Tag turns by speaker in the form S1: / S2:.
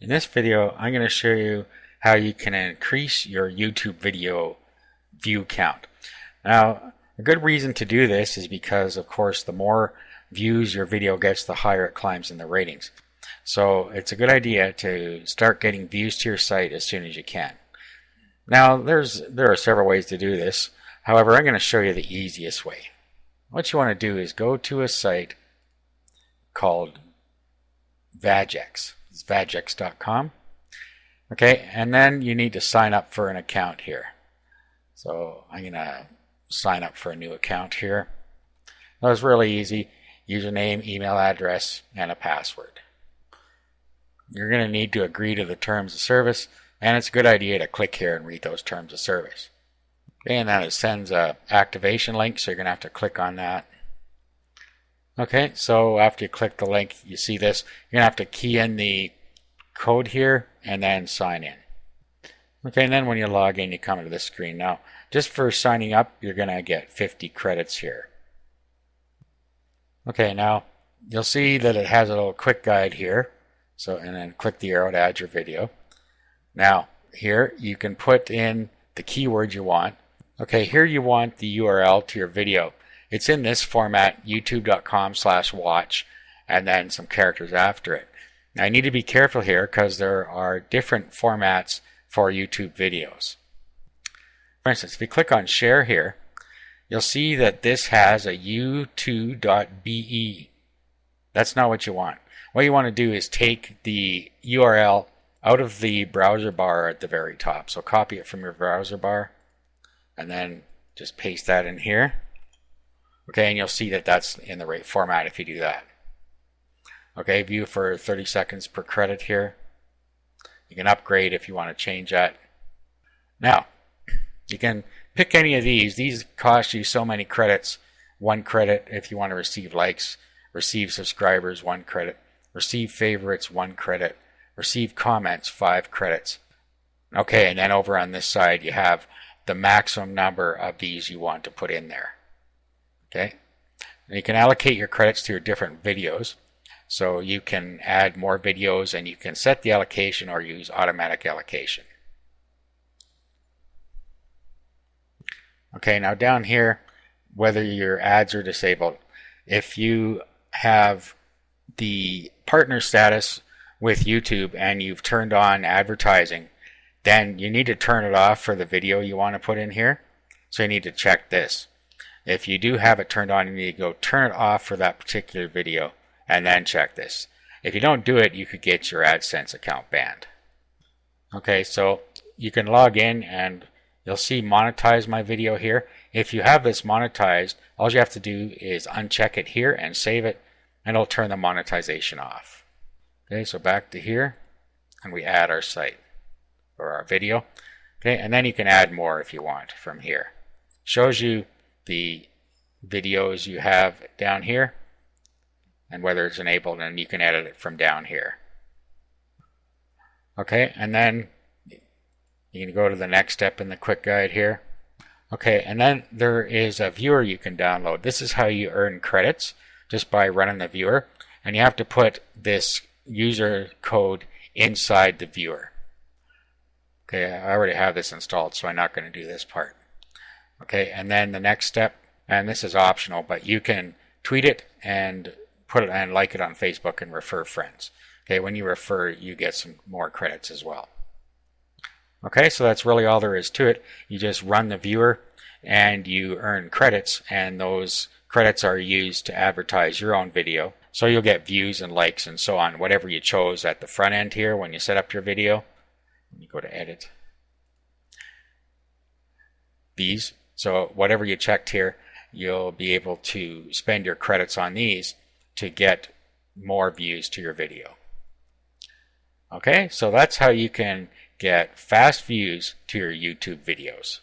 S1: In this video, I'm going to show you how you can increase your YouTube video view count. Now, a good reason to do this is because, of course, the more views your video gets, the higher it climbs in the ratings. So it's a good idea to start getting views to your site as soon as you can. Now, there are several ways to do this. However, I'm going to show you the easiest way. What you want to do is go to a site called Vagx. It's vagx.com. Okay, and then you need to sign up for an account here. So I'm going to sign up for a new account here. That was really easy. Username, email address, and a password. You're going to need to agree to the terms of service, and it's a good idea to click here and read those terms of service. Okay, and then it sends a activation link, so you're going to have to click on that. Okay, so after you click the link, you see this. You're going to have to key in the code here and then sign in. Okay, and then when you log in, you come to this screen. Now, just for signing up, you're going to get 50 credits here. Okay, now you'll see that it has a little quick guide here. So, and then click the arrow to add your video. Now, here you can put in the keyword you want. Okay, here you want the URL to your video. It's in this format, youtube.com/watch, and then some characters after it. Now, I need to be careful here because there are different formats for YouTube videos. For instance, if you click on share here, you'll see that this has a u2.be. That's not what you want. What you want to do is take the URL out of the browser bar at the very top. So copy it from your browser bar and then just paste that in here. Okay, and you'll see that that's in the right format if you do that. Okay, view for 30 seconds per credit here. You can upgrade if you want to change that. Now, you can pick any of these. These cost you so many credits. 1 credit if you want to receive likes, receive subscribers, 1 credit, receive favorites, 1 credit, receive comments, 5 credits. Okay, and then over on this side you have the maximum number of these you want to put in there. Okay, and you can allocate your credits to your different videos. So you can add more videos and you can set the allocation or use automatic allocation. Okay, now down here, whether your ads are disabled, if you have the partner status with YouTube and you've turned on advertising, then you need to turn it off for the video you want to put in here. So you need to check this. If you do have it turned on, you need to go turn it off for that particular video and then check this. If you don't do it, you could get your AdSense account banned. Okay, so you can log in and you'll see monetize my video here. If you have this monetized, all you have to do is uncheck it here and save it, and it'll turn the monetization off. Okay, so back to here, and we add our site or our video. Okay, and then you can add more if you want from here. Shows you the videos you have down here and whether it's enabled, and you can edit it from down here. Okay, and then you can go to the next step in the quick guide here. Okay, and then there is a viewer you can download. This is how you earn credits, just by running the viewer, and you have to put this user code inside the viewer. Okay, I already have this installed, so I'm not going to do this part. Okay, and then the next step, and this is optional, but you can tweet it and put it and like it on Facebook and refer friends. Okay, when you refer, you get some more credits as well. Okay, so that's really all there is to it. You just run the viewer and you earn credits, and those credits are used to advertise your own video. So you'll get views and likes and so on, whatever you chose at the front end here when you set up your video. When you go to edit these, so whatever you checked here, you'll be able to spend your credits on these to get more views to your video. Okay, so that's how you can get fast views to your YouTube videos.